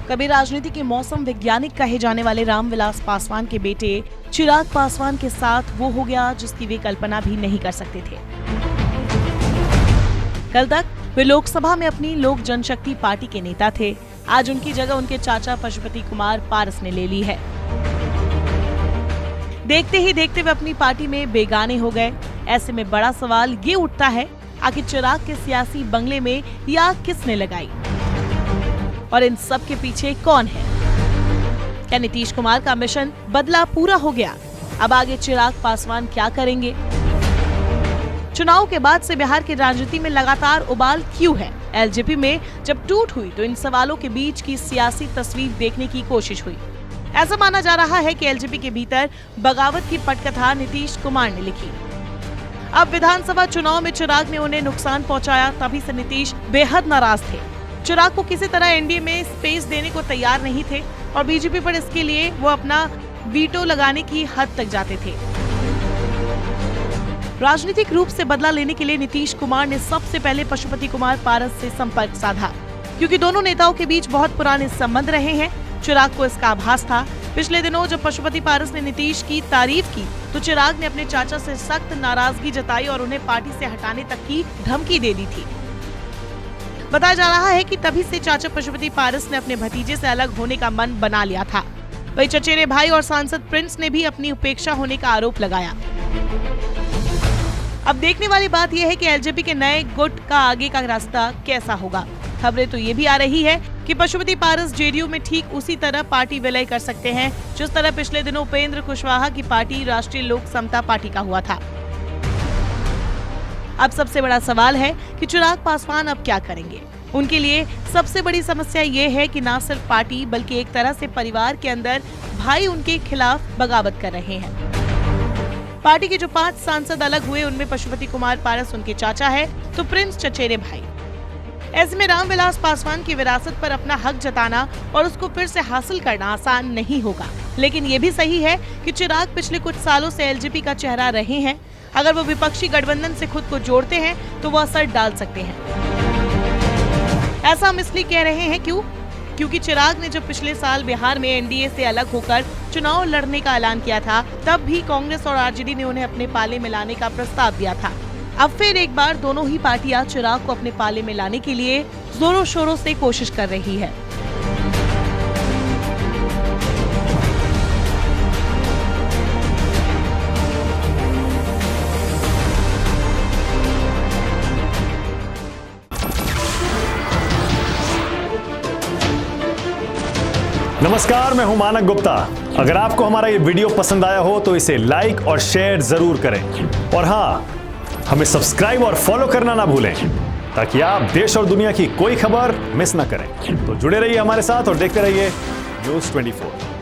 कभी राजनीति के मौसम वैज्ञानिक कहे जाने वाले रामविलास पासवान के बेटे चिराग पासवान के साथ वो हो गया जिसकी वे कल्पना भी नहीं कर सकते थे। कल तक वे लोकसभा में अपनी लोक जनशक्ति पार्टी के नेता थे। आज उनकी जगह उनके चाचा पशुपति कुमार पारस ने ले ली है। देखते ही देखते वे अपनी पार्टी में बेगाने हो गए। ऐसे में बड़ा सवाल ये उठता है, आखिर चिराग के सियासी बंगले में ये आग किसने लगाई और इन सब के पीछे कौन है? क्या नीतीश कुमार का मिशन बदला पूरा हो गया? अब आगे चिराग पासवान क्या करेंगे? चुनाव के बाद से बिहार की राजनीति में लगातार उबाल क्यों है? एलजेपी में जब टूट हुई तो इन सवालों के बीच की सियासी तस्वीर देखने की कोशिश हुई। ऐसा माना जा रहा है कि एलजेपी के भीतर बगावत की पटकथा नीतीश कुमार ने लिखी। अब विधानसभा चुनाव में चिराग ने उन्हें नुकसान पहुंचाया, तभी से नीतीश बेहद नाराज थे। चिराग को किसी तरह एनडीए में स्पेस देने को तैयार नहीं थे और बीजेपी पर इसके लिए वो अपना वीटो लगाने की हद तक जाते थे। राजनीतिक रूप से बदला लेने के लिए नीतीश कुमार ने सबसे पहले पशुपति कुमार पारस से संपर्क साधा, क्योंकि दोनों नेताओं के बीच बहुत पुराने संबंध रहे हैं। चिराग को इसका आभास था। पिछले दिनों जब पशुपति पारस ने नीतीश की तारीफ की तो चिराग ने अपने चाचा से सख्त नाराजगी जताई और उन्हें पार्टी से हटाने तक की धमकी दे दी थी। बताया जा रहा है कि तभी से चाचा पशुपति पारस ने अपने भतीजे से अलग होने का मन बना लिया था। वही चचेरे भाई और सांसद प्रिंस ने भी अपनी उपेक्षा होने का आरोप लगाया। अब देखने वाली बात यह है कि एलजेपी के नए गुट का आगे का रास्ता कैसा होगा। खबरें तो ये भी आ रही है कि पशुपति पारस जेडीयू में ठीक उसी तरह पार्टी विलय कर सकते हैं जिस तरह पिछले दिनों उपेंद्र कुशवाहा की पार्टी राष्ट्रीय लोक समता पार्टी का हुआ था। अब सबसे बड़ा सवाल है कि चिराग पासवान अब क्या करेंगे। उनके लिए सबसे बड़ी समस्या ये है कि न सिर्फ पार्टी बल्कि एक तरह से परिवार के अंदर भाई उनके खिलाफ बगावत कर रहे हैं। पार्टी के जो 5 सांसद अलग हुए उनमें पशुपति कुमार पारस उनके चाचा है तो प्रिंस चचेरे भाई। ऐसे में रामविलास पासवान की विरासत पर अपना हक जताना और उसको फिर से हासिल करना आसान नहीं होगा। लेकिन ये भी सही है कि चिराग पिछले कुछ सालों से एलजेपी का चेहरा रहे हैं। अगर वो विपक्षी गठबंधन से खुद को जोड़ते हैं तो वो असर डाल सकते हैं। ऐसा हम इसलिए कह रहे हैं क्योंकि चिराग ने जब पिछले साल बिहार में एनडीए से अलग होकर चुनाव लड़ने का ऐलान किया था तब भी कांग्रेस और आरजेडी ने उन्हें अपने पाले में लाने का प्रस्ताव दिया था। अब फिर एक बार दोनों ही पार्टियां चिराग को अपने पाले में लाने के लिए जोरों शोरों से कोशिश कर रही है। नमस्कार, मैं हूं मानक गुप्ता। अगर आपको हमारा ये वीडियो पसंद आया हो तो इसे लाइक और शेयर जरूर करें और हाँ, हमें सब्सक्राइब और फॉलो करना ना भूलें ताकि आप देश और दुनिया की कोई खबर मिस ना करें। तो जुड़े रहिए हमारे साथ और देखते रहिए न्यूज़ 24।